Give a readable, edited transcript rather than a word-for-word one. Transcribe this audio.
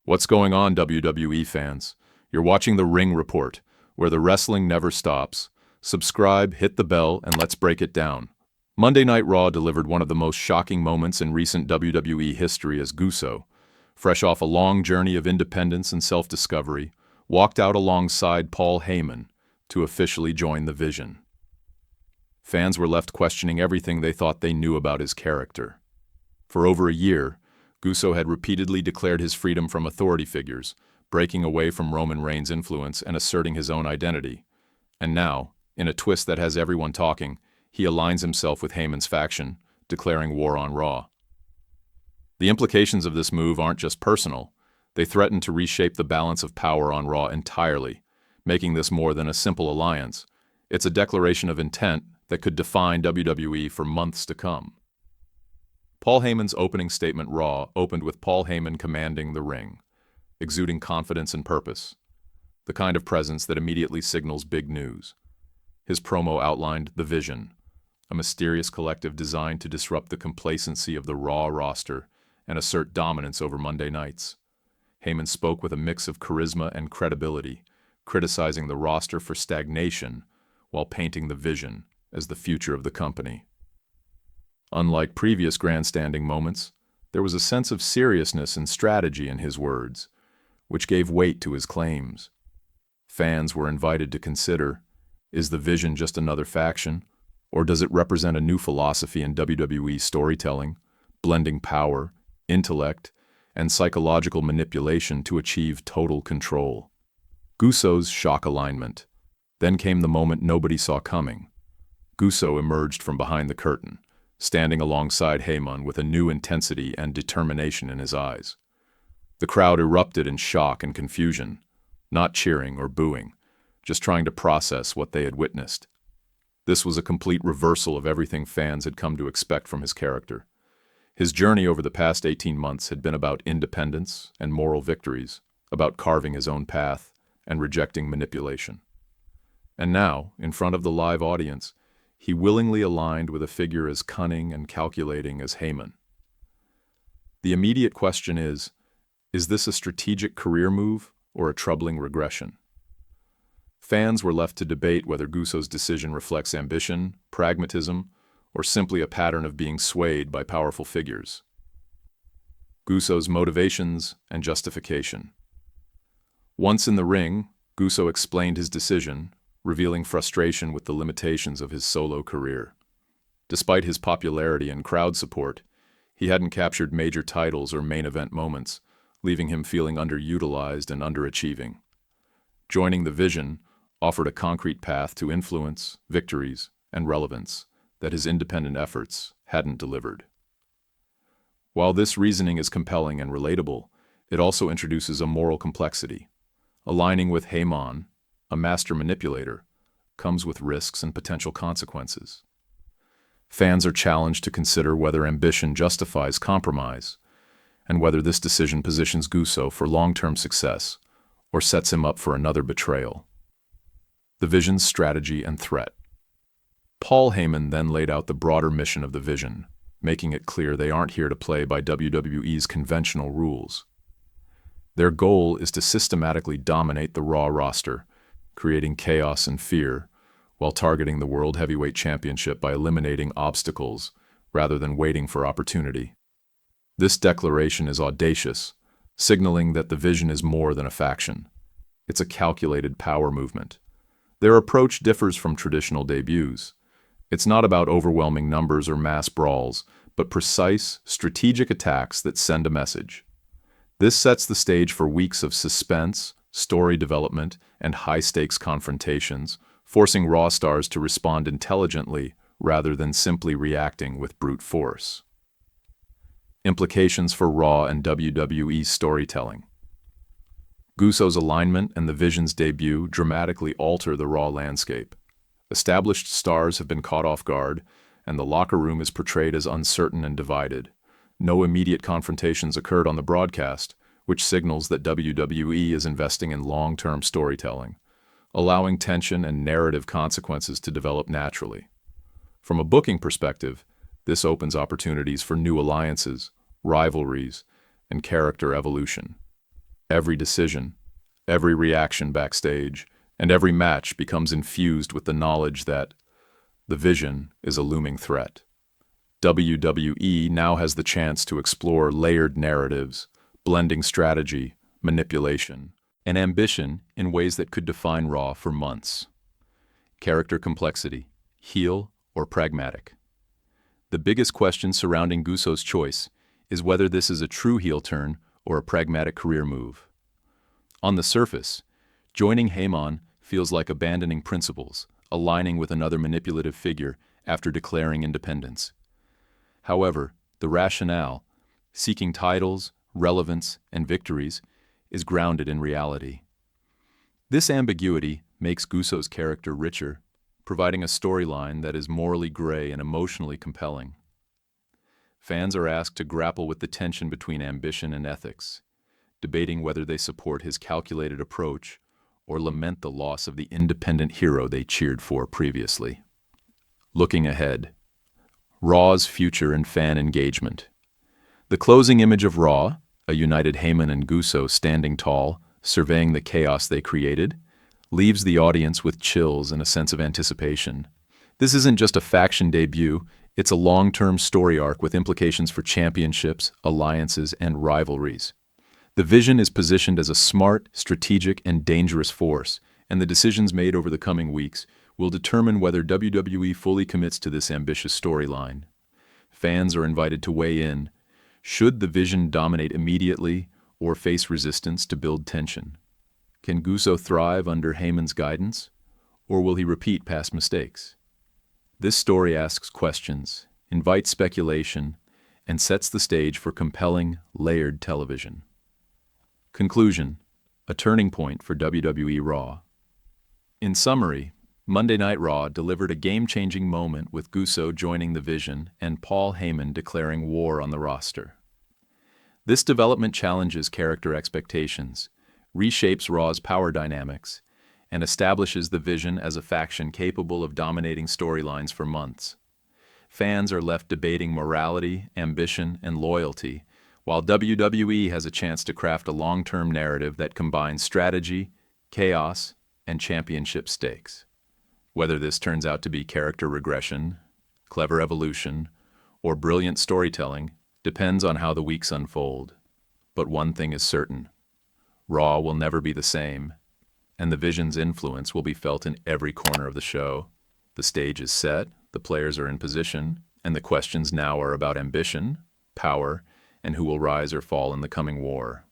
What's going on, WWE fans? You're watching The Ring Report, where the wrestling never stops. Subscribe, hit the bell, and let's break it down. Monday Night Raw delivered one of the most shocking moments in recent WWE history as Guso, fresh off a long journey of independence and self-discovery, walked out alongside Paul Heyman to officially join the Vision. Fans were left questioning everything they thought they knew about his character. For over a year, Guso had repeatedly declared his freedom from authority figures, breaking away from Roman Reigns' influence and asserting his own identity. And now, in a twist that has everyone talking, he aligns himself with Heyman's faction, declaring war on Raw. The implications of this move aren't just personal. They threaten to reshape the balance of power on Raw entirely, making this more than a simple alliance. It's a declaration of intent that could define WWE for months to come. Paul Heyman's opening statement Raw opened with Paul Heyman commanding the ring, exuding confidence and purpose, the kind of presence that immediately signals big news. His promo outlined the Vision, a mysterious collective designed to disrupt the complacency of the Raw roster and assert dominance over Monday nights. Heyman spoke with a mix of charisma and credibility, criticizing the roster for stagnation while painting the Vision as the future of the company. Unlike previous grandstanding moments, there was a sense of seriousness and strategy in his words, which gave weight to his claims. Fans were invited to consider, is the Vision just another faction, or does it represent a new philosophy in WWE storytelling, blending power, intellect, and psychological manipulation to achieve total control? Guso's shock alignment. Then came the moment nobody saw coming. Guso emerged from behind the curtain, standing alongside Heyman with a new intensity and determination in his eyes. The crowd erupted in shock and confusion, not cheering or booing, just trying to process what they had witnessed. This was a complete reversal of everything fans had come to expect from his character. His journey over the past 18 months had been about independence and moral victories, about carving his own path and rejecting manipulation. And now, in front of the live audience, he willingly aligned with a figure as cunning and calculating as Heyman. The immediate question is this a strategic career move or a troubling regression? Fans were left to debate whether Guso's decision reflects ambition, pragmatism, or simply a pattern of being swayed by powerful figures. Guso's motivations and justification. Once in the ring, Guso explained his decision, revealing frustration with the limitations of his solo career. Despite his popularity and crowd support, he hadn't captured major titles or main event moments, leaving him feeling underutilized and underachieving. Joining the Vision offered a concrete path to influence, victories, and relevance that his independent efforts hadn't delivered. While this reasoning is compelling and relatable, it also introduces a moral complexity. Aligning with Heyman, a master manipulator, comes with risks and potential consequences. Fans are challenged to consider whether ambition justifies compromise, and whether this decision positions Guso for long-term success or sets him up for another betrayal. The Vision's strategy and threat. Paul Heyman then laid out the broader mission of the Vision, making it clear they aren't here to play by WWE's conventional rules. Their goal is to systematically dominate the Raw roster, creating chaos and fear, while targeting the World Heavyweight Championship by eliminating obstacles rather than waiting for opportunity. This declaration is audacious, signaling that the Vision is more than a faction. It's a calculated power movement. Their approach differs from traditional debuts. It's not about overwhelming numbers or mass brawls, but precise, strategic attacks that send a message. This sets the stage for weeks of suspense, story development, and high-stakes confrontations, forcing Raw stars to respond intelligently rather than simply reacting with brute force. Implications for Raw and WWE storytelling. Guso's alignment and the Vision's debut dramatically alter the Raw landscape. Established stars have been caught off guard, and the locker room is portrayed as uncertain and divided. No immediate confrontations occurred on the broadcast, which signals that WWE is investing in long-term storytelling, allowing tension and narrative consequences to develop naturally. From a booking perspective, this opens opportunities for new alliances, rivalries, and character evolution. Every decision, every reaction backstage, and every match becomes infused with the knowledge that the Vision is a looming threat. WWE now has the chance to explore layered narratives, blending strategy, manipulation, and ambition in ways that could define Raw for months. Character complexity, heel or pragmatic. The biggest question surrounding Gusso's choice is whether this is a true heel turn or a pragmatic career move. On the surface, joining Heyman feels like abandoning principles, aligning with another manipulative figure after declaring independence. However, the rationale, seeking titles, relevance, and victories, is grounded in reality. This ambiguity makes Gusso's character richer, providing a storyline that is morally gray and emotionally compelling. Fans are asked to grapple with the tension between ambition and ethics, debating whether they support his calculated approach or lament the loss of the independent hero they cheered for previously. Looking ahead, Raw's future and fan engagement. The closing image of Raw, a united Heyman and Gusso standing tall, surveying the chaos they created, leaves the audience with chills and a sense of anticipation. This isn't just a faction debut, it's a long-term story arc with implications for championships, alliances, and rivalries. The Vision is positioned as a smart, strategic, and dangerous force, and the decisions made over the coming weeks will determine whether WWE fully commits to this ambitious storyline. Fans are invited to weigh in. Should the Vision dominate immediately or face resistance to build tension? Can Gusso thrive under Heyman's guidance, or will he repeat past mistakes? This story asks questions, invites speculation, and sets the stage for compelling, layered television. Conclusion: a turning point for WWE Raw. In summary, Monday Night Raw delivered a game-changing moment with Gusso joining the Vision and Paul Heyman declaring war on the roster. This development challenges character expectations, reshapes Raw's power dynamics, and establishes the Vision as a faction capable of dominating storylines for months. Fans are left debating morality, ambition, and loyalty, while WWE has a chance to craft a long-term narrative that combines strategy, chaos, and championship stakes. Whether this turns out to be character regression, clever evolution, or brilliant storytelling depends on how the weeks unfold. But one thing is certain: Raw will never be the same, and the Vision's influence will be felt in every corner of the show. The stage is set, the players are in position, and the questions now are about ambition, power, and who will rise or fall in the coming war.